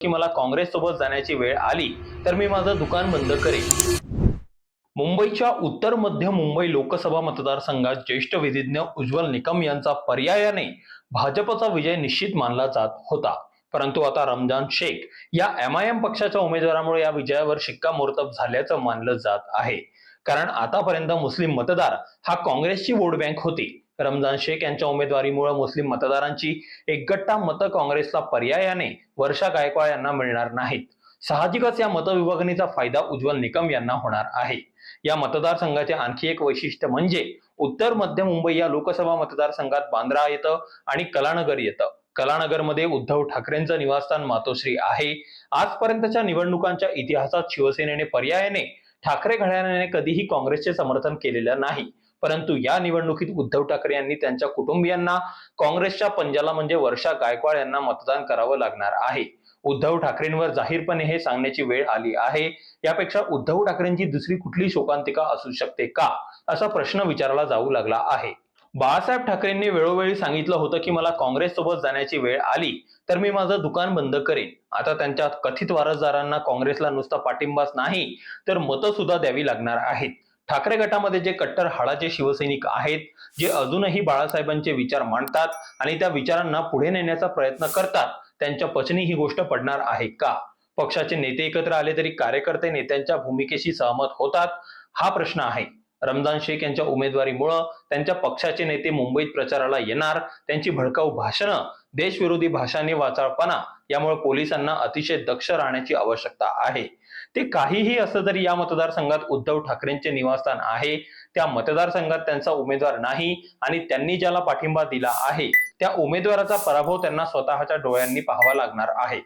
की मला काँग्रेस सोबत जाण्याची वेळ आली तर मी माझं दुकान बंद करेन। मुंबईच्या उत्तर मध्य मुंबई लोकसभा मतदारसंघात ज्येष्ठ विधिज्ञ उज्ज्वल निकम यांचा पर्यायाने भाजपचा विजय निश्चित मानला जात होता। परंतु आता रमजान शेख या MIM पक्षाच्या उमेदवारामुळे या विजयावर शिक्कामोर्तब झाल्याचं मानलं जात आहे। कारण आतापर्यंत मुस्लिम मतदार हा काँग्रेसची वोट बँक होती। रमजान शेख यांच्या उमेदवारीमुळे मुस्लिम मतदारांची एक गट्टा मतं काँग्रेसला पर्यायाने वर्षा गायकवाड यांना मिळणार नाहीत। साहजिकच या मतविभागणीचा फायदा उज्ज्वल निकम यांना होणार आहे। या मतदारसंघाचे आणखी एक वैशिष्ट्य म्हणजे उत्तर मध्य मुंबई या लोकसभा मतदारसंघात बांद्रा येतं आणि कलानगर येतं। कलानगरमध्ये उद्धव ठाकरेंचं निवासस्थान मातोश्री आहे। आजपर्यंतच्या निवडणुकांच्या इतिहासात शिवसेनेने पर्यायाने ठाकरे घराण्याने कधीही काँग्रेसचे समर्थन केलेलं नाही। परंतु या निवडणुकीत उद्धव ठाकरे यांनी त्यांच्या कुटुंबियांना काँग्रेसच्या पंजाला म्हणजे वर्षा गायकवाड यांना मतदान करावं लागणार आहे। उद्धव ठाकरेंवर जाहीरपणे हे सांगण्याची वेळ आली आहे। यापेक्षा उद्धव ठाकरेंची दुसरी कुठली शोकांतिका असू शकते का, असा प्रश्न विचारला जाऊ लागला आहे। बाळासाहेब ठाकरेंनी वेळोवेळी सांगितलं होतं की मला काँग्रेस सोबत जाण्याची वेळ आली तर मी माझं दुकान बंद करेन। आता त्यांच्या कथित वारसदारांना काँग्रेसला नुसता पाठिंबाच नाही तर मतं सुद्धा द्यावी लागणार आहेत। ठाकरे गटामध्ये जे कट्टर हाडाचे शिवसैनिक आहेत, जे अजूनही बाळासाहेबांचे विचार मांडतात आणि त्या विचारांना पुढे नेण्याचा प्रयत्न करतात, त्यांच्या पचनी ही गोष्ट पडणार आहे का? पक्षाचे नेते एकत्र आले तरी कार्यकर्ते नेत्यांच्या भूमिकेशी सहमत होतात, हा प्रश्न आहे। रमजान शेख यांच्या उमेदवारीमुळे त्यांच्या पक्षाचे नेते मुंबईत प्रचाराला येणार। त्यांची भडकाऊ भाषणं, देशविरोधी भाषांनी वाचाळपणा यामुळे पोलिसांना अतिशय दक्ष राहण्याची आवश्यकता आहे। ते काहीही असलं तरी या मतदारसंघात उद्धव ठाकरेंचे निवासस्थान आहे। त्या मतदारसंघात त्यांचा उमेदवार नाही आणि त्यांनी ज्याला पाठिंबा दिला आहे त्या उमेदवाराचा पराभव त्यांना स्वतःच्या डोळ्यांनी पाहावा लागणार आहे।